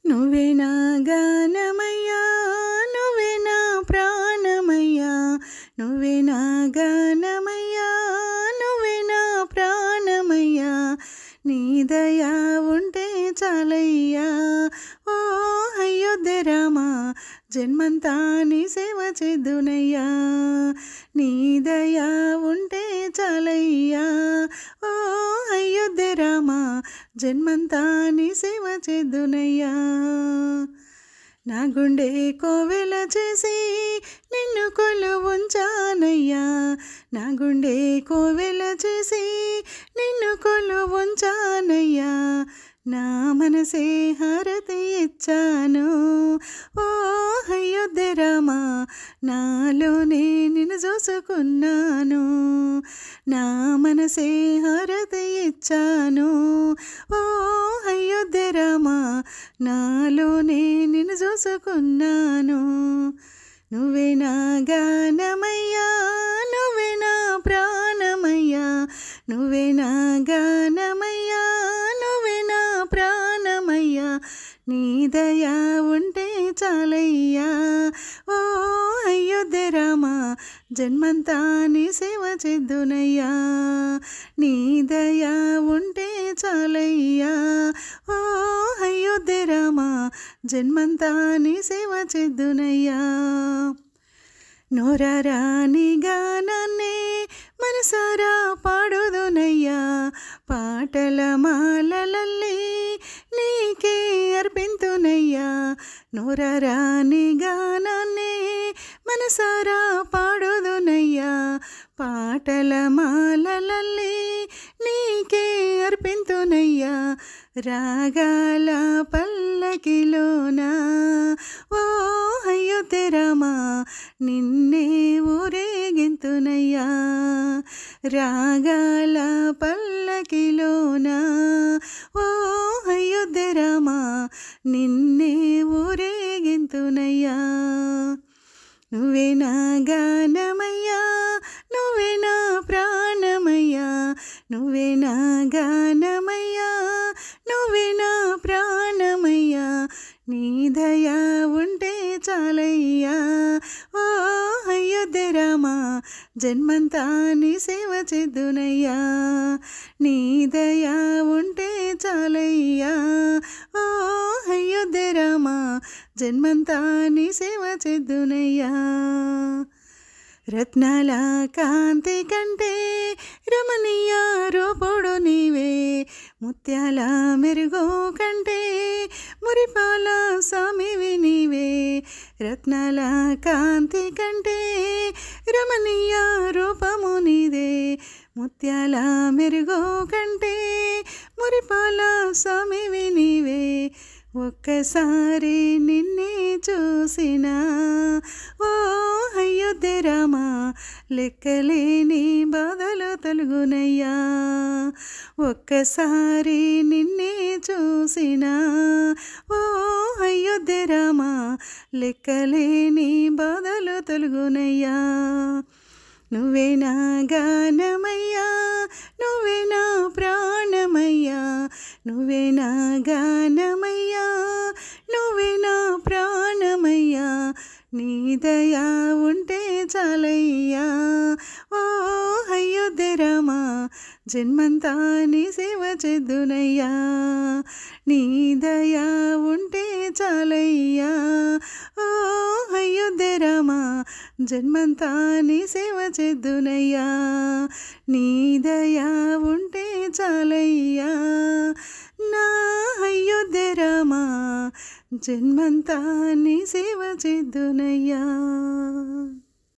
నువ్వే నా గానమయ్యా, నువ్వే నా ప్రాణమయ్యా, నువ్వే నా గానమయ్యా, నువ్వే నా ప్రాణమయ్యా, నీ దయా ఉంటే చాలయ్యా. ఓ అయోధ్య రామా, జన్మంతా నీ సేవ చేదునయ్యా, నీ దయా ఉంటే చాలయ్యా. ఓ అయోధ్య రామా, జన్మంతా నీ సేవ చేదునయ్యా. నా గుండె కోవెల చేసి నిన్ను కొలువుంచానయ్యా, నా గుండె కోవెల చేసి నిన్ను కొలువుంచానయ్యా, నా మనసే హారతి ఇచ్చాను. ఓ అయోధ్య రామా, నాలోనే నిన్ను చూసుకున్నాను, నా మనసే హారతి ఇచ్చాను. ఓ అయోధ్య రామా, నాలోనే నిన్ను చూసుకున్నాను. నువ్వే నా గానమయ్యా, నువ్వే నా ప్రాణమయ్యా, నువ్వే నా గానమయ్యా, నువ్వే నా ప్రాణమయ్యా, నీ దయా ఉంటే చాలయ్యా. ఓ అయోధ్య రామా, జన్మంతా నీ సేవ చేదునయ్యా, నీ దయా ఉంటే చాలయ్యా. ఓ అయోధ్య రామా, జన్మంతా నీ సేవ చేదునయ్యా. నోరారా నీ గానాన్నే మనసారా పాడుదునయ్యా, పాటల మాలలల్లే నీకే అర్పింతునయ్యా. నోరారా నీ గానాన్నే మనసారా పాడుదునయ్యా, పాటల మాలలల్లే నీకే అర్పింతునయ్యా. రాగాల పల్లకిలోనా ఓ అయోధ్య రామా, నిన్నే ఊరేగింతునయ్యా. రాగాల పల్లకిలోనా ఓ అయోధ్య రామా, నిన్నే ఊరేగింతునయ్యా. నువ్వే నా గానమయ్యా, నువ్వే నా ప్రాణమయ్యా, నువ్వే నా గానమయ్యా, నువ్వే నా ప్రాణమయ్యా, నీ దయా ఉంటే చాలయ్యా. ఓ అయోధ్య రామా, జన్మంతా నీ సేవ చేదునయ్యా, నీ దయా ఉంటే చాలయ్యా. ఓ అయోధ్య రామా, జన్మంతా నీ సేవ చేదునయ్యా. రత్నాల కాంతి కంటే రమణీయ రూపుడు నీవే, ముత్యాల మెరుగు కంటే మురిపాల స్వామివి నీవే. రత్నాల కాంతి కంటే రమణీయ రూపము నీదే, ముత్యాల మెరుగు కంటే మురిపాల స్వామివి నీవే. ఒక్కసారి నిన్నే చూసినా ఓ అయోధ్య రామా, లెక్కలేని బాధలు తొలగునయ్యా. ఒక్కసారి నిన్నే చూసినా ఓ అయోధ్య రామా, లెక్కలేని బాధలు తొలగునయ్యా. నువ్వే నా గానమయ్యా, నువ్వే నా ప్రాణమయ్యా, నువ్వే నా గానమయ్యా, నువ్వే నా ప్రాణమయ్యా, నీ దయా ఉంటే చాలయ్యా. ఓ అయోధ్య రామా, జన్మంతా నీ సేవ చేదునయ్యా, నీ దయా ఉంటే చాలయ్యా. ఓ అయోధ్య రామా, జన్మంతా నీ సేవ చేదునయ్యా, నీ దయా ఉంటే చాలయ్యా. నా అయోధ్య రామా, జన్మంతా నీ సేవ చేదునయ్యా.